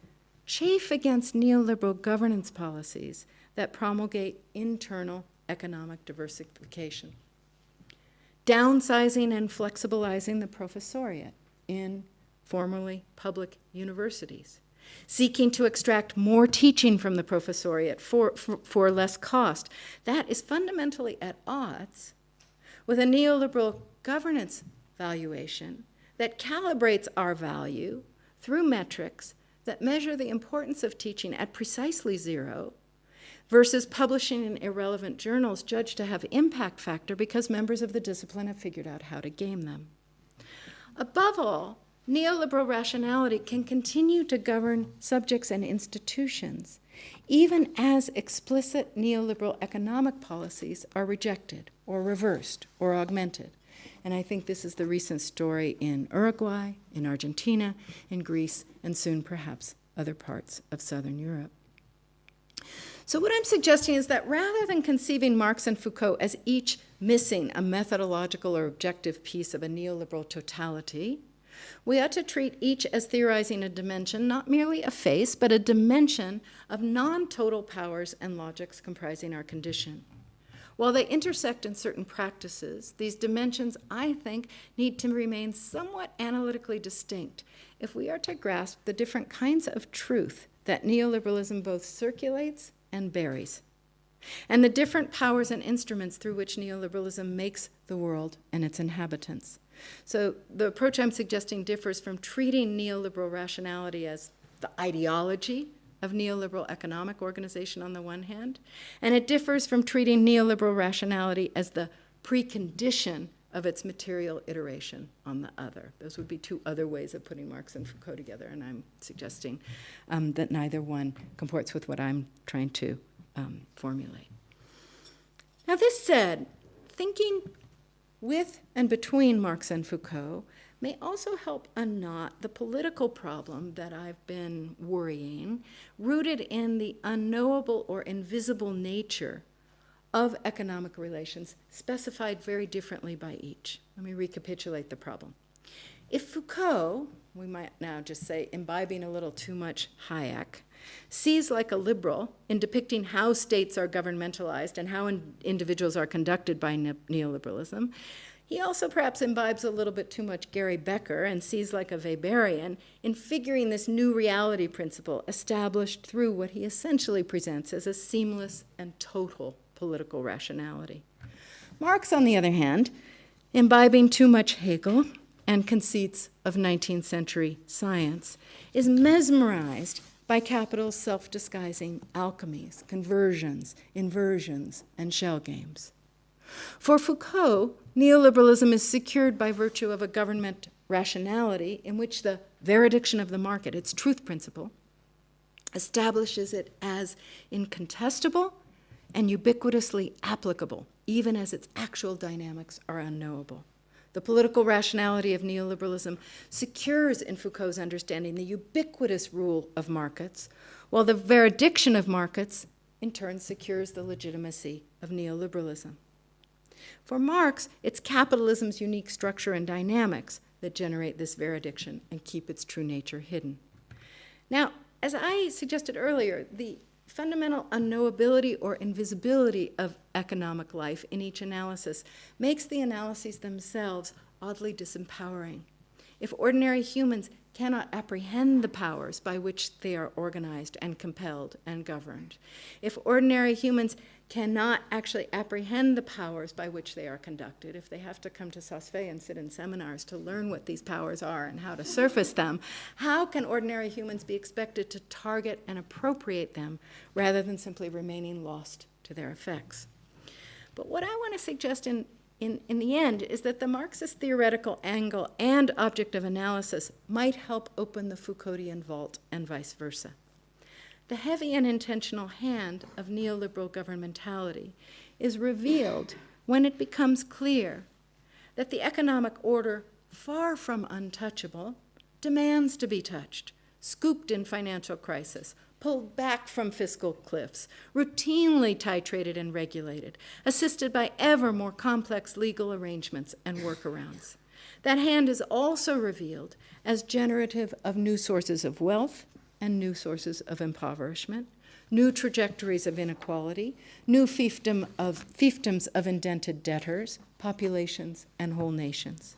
chafe against neoliberal governance policies that promulgate internal economic diversification. Downsizing and flexibilizing the professoriate in formerly public universities. Seeking to extract more teaching from the professoriate for less cost. That is fundamentally at odds with a neoliberal governance valuation that calibrates our value through metrics that measure the importance of teaching at precisely zero versus publishing in irrelevant journals judged to have impact factor because members of the discipline have figured out how to game them. Above all, neoliberal rationality can continue to govern subjects and institutions, even as explicit neoliberal economic policies are rejected or reversed or augmented. And I think this is the recent story in Uruguay, in Argentina, in Greece, and soon perhaps other parts of Southern Europe. So what I'm suggesting is that rather than conceiving Marx and Foucault as each missing a methodological or objective piece of a neoliberal totality, we ought to treat each as theorizing a dimension, not merely a face, but a dimension of non-total powers and logics comprising our condition. While they intersect in certain practices, these dimensions, I think, need to remain somewhat analytically distinct if we are to grasp the different kinds of truth that neoliberalism both circulates and buries, and the different powers and instruments through which neoliberalism makes the world and its inhabitants. So the approach I'm suggesting differs from treating neoliberal rationality as the ideology of neoliberal economic organization on the one hand, and it differs from treating neoliberal rationality as the precondition of its material iteration on the other. Those would be two other ways of putting Marx and Foucault together, and I'm suggesting that neither one comports with what I'm trying to formulate. Now, this said, thinking with and between Marx and Foucault may also help unknot the political problem that I've been worrying, rooted in the unknowable or invisible nature of economic relations, specified very differently by each. Let me recapitulate the problem. If Foucault, we might now just say imbibing a little too much Hayek, sees like a liberal in depicting how states are governmentalized and how individuals are conducted by neoliberalism, he also perhaps imbibes a little bit too much Gary Becker and sees like a Weberian in figuring this new reality principle established through what he essentially presents as a seamless and total political rationality. Marx, on the other hand, imbibing too much Hegel and conceits of 19th century science, is mesmerized by capital's self-disguising alchemies, conversions, inversions, and shell games. For Foucault, neoliberalism is secured by virtue of a government rationality in which the veridiction of the market, its truth principle, establishes it as incontestable and ubiquitously applicable, even as its actual dynamics are unknowable. The political rationality of neoliberalism secures in Foucault's understanding the ubiquitous rule of markets, while the veridiction of markets in turn secures the legitimacy of neoliberalism. For Marx, it's capitalism's unique structure and dynamics that generate this veridiction and keep its true nature hidden. Now, as I suggested earlier, the fundamental unknowability or invisibility of economic life in each analysis makes the analyses themselves oddly disempowering. If ordinary humans cannot apprehend the powers by which they are organized and compelled and governed, if ordinary humans cannot actually apprehend the powers by which they are conducted, if they have to come to Sasfe and sit in seminars to learn what these powers are and how to surface them, how can ordinary humans be expected to target and appropriate them rather than simply remaining lost to their effects? But what I want to suggest in the end is that the Marxist theoretical angle and object of analysis might help open the Foucauldian vault and vice versa. The heavy and intentional hand of neoliberal governmentality is revealed when it becomes clear that the economic order, far from untouchable, demands to be touched, scooped in financial crisis, pulled back from fiscal cliffs, routinely titrated and regulated, assisted by ever more complex legal arrangements and workarounds. That hand is also revealed as generative of new sources of wealth and new sources of impoverishment, new trajectories of inequality, new fiefdoms of indented debtors, populations, and whole nations.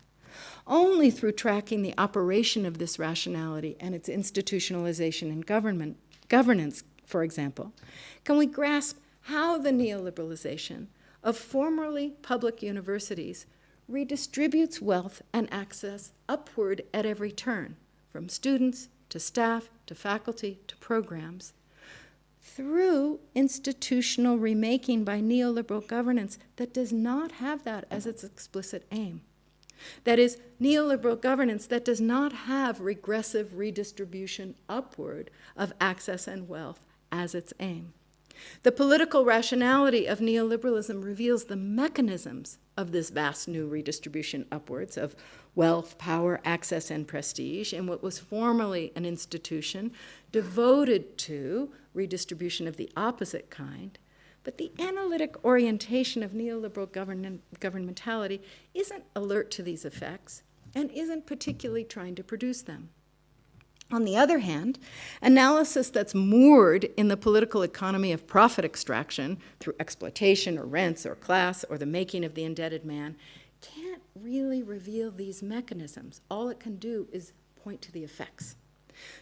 Only through tracking the operation of this rationality and its institutionalization in governance, for example, can we grasp how the neoliberalization of formerly public universities redistributes wealth and access upward at every turn, from students to staff to faculty to programs, through institutional remaking by neoliberal governance that does not have that as its explicit aim. That is, neoliberal governance that does not have regressive redistribution upward of access and wealth as its aim. The political rationality of neoliberalism reveals the mechanisms of this vast new redistribution upwards of wealth, power, access, and prestige in what was formerly an institution devoted to redistribution of the opposite kind. But the analytic orientation of neoliberal governmentality isn't alert to these effects and isn't particularly trying to produce them. On the other hand, analysis that's moored in the political economy of profit extraction through exploitation or rents or class or the making of the indebted man can't really reveal these mechanisms. All it can do is point to the effects.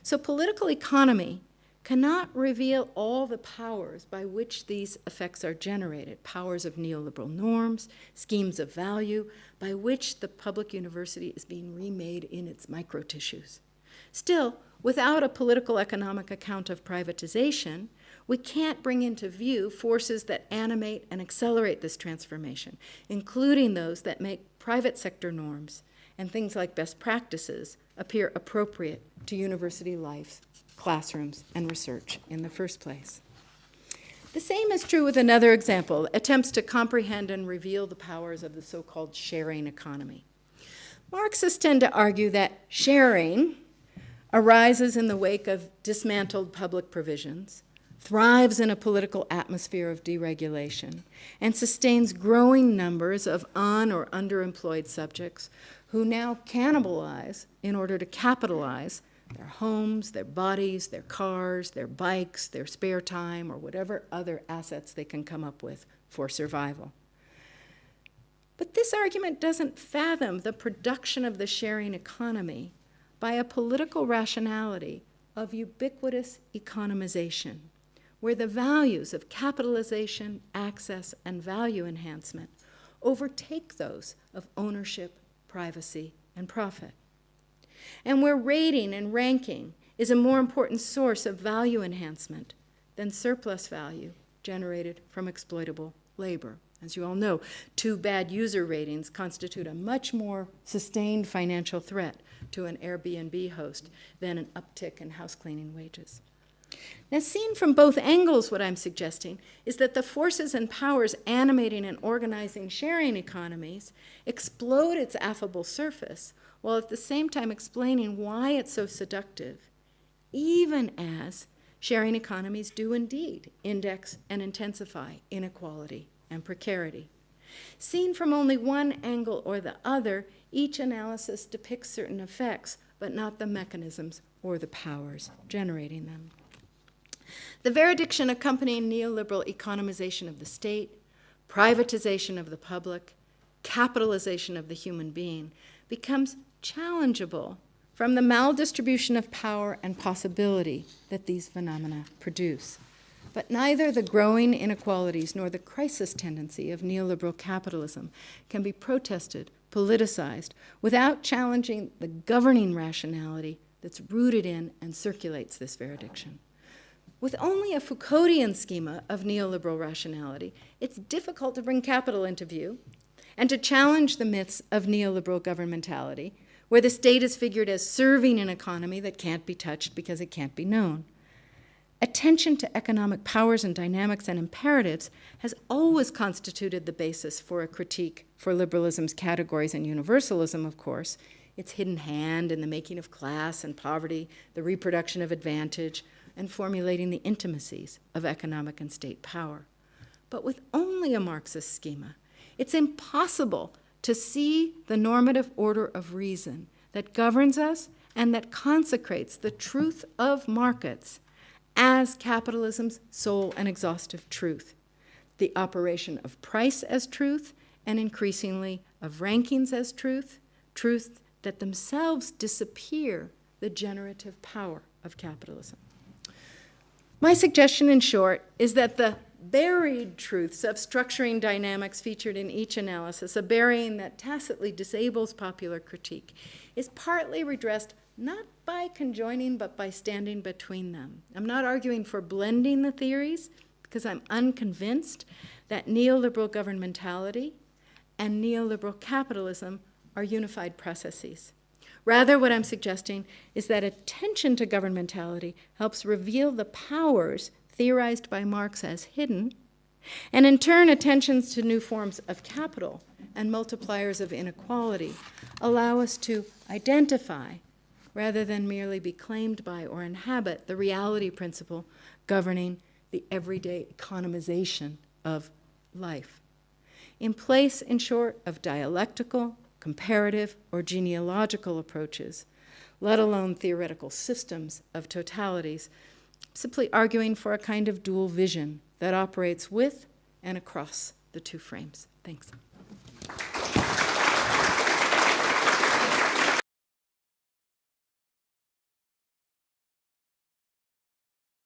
So political economy cannot reveal all the powers by which these effects are generated, powers of neoliberal norms, schemes of value, by which the public university is being remade in its microtissues. Still, without a political economic account of privatization, we can't bring into view forces that animate and accelerate this transformation, including those that make private sector norms and things like best practices appear appropriate to university life, classrooms, and research in the first place. The same is true with another example, attempts to comprehend and reveal the powers of the so-called sharing economy. Marxists tend to argue that sharing arises in the wake of dismantled public provisions, thrives in a political atmosphere of deregulation, and sustains growing numbers of un- or underemployed subjects who now cannibalize in order to capitalize their homes, their bodies, their cars, their bikes, their spare time, or whatever other assets they can come up with for survival. But this argument doesn't fathom the production of the sharing economy by a political rationality of ubiquitous economization, where the values of capitalization, access, and value enhancement overtake those of ownership, privacy, and profit. And where rating and ranking is a more important source of value enhancement than surplus value generated from exploitable labor. As you all know, 2 bad user ratings constitute a much more sustained financial threat to an Airbnb host than an uptick in house cleaning wages. Now, seen from both angles, what I'm suggesting is that the forces and powers animating and organizing sharing economies explode its affable surface, while at the same time explaining why it's so seductive, even as sharing economies do indeed index and intensify inequality and precarity. Seen from only one angle or the other, each analysis depicts certain effects, but not the mechanisms or the powers generating them. The verediction accompanying neoliberal economization of the state, privatization of the public, capitalization of the human being becomes challengeable from the maldistribution of power and possibility that these phenomena produce. But neither the growing inequalities nor the crisis tendency of neoliberal capitalism can be protested, politicized, without challenging the governing rationality that's rooted in and circulates this verediction. With only a Foucauldian schema of neoliberal rationality, it's difficult to bring capital into view and to challenge the myths of neoliberal governmentality, where the state is figured as serving an economy that can't be touched because it can't be known. Attention to economic powers and dynamics and imperatives has always constituted the basis for a critique for liberalism's categories and universalism, of course, its hidden hand in the making of class and poverty, the reproduction of advantage, and formulating the intimacies of economic and state power. But with only a Marxist schema, it's impossible to see the normative order of reason that governs us and that consecrates the truth of markets as capitalism's sole and exhaustive truth, the operation of price as truth, and increasingly of rankings as truth, truths that themselves disappear the generative power of capitalism. My suggestion, in short, is that the buried truths of structuring dynamics featured in each analysis, a burying that tacitly disables popular critique, is partly redressed not by conjoining, but by standing between them. I'm not arguing for blending the theories, because I'm unconvinced that neoliberal governmentality and neoliberal capitalism are unified processes. Rather, what I'm suggesting is that attention to governmentality helps reveal the powers theorized by Marx as hidden, and in turn, attentions to new forms of capital and multipliers of inequality allow us to identify, rather than merely be claimed by or inhabit, the reality principle governing the everyday economization of life. In place, in short, of dialectical, comparative, or genealogical approaches, let alone theoretical systems of totalities, simply arguing for a kind of dual vision that operates with and across the two frames. Thanks.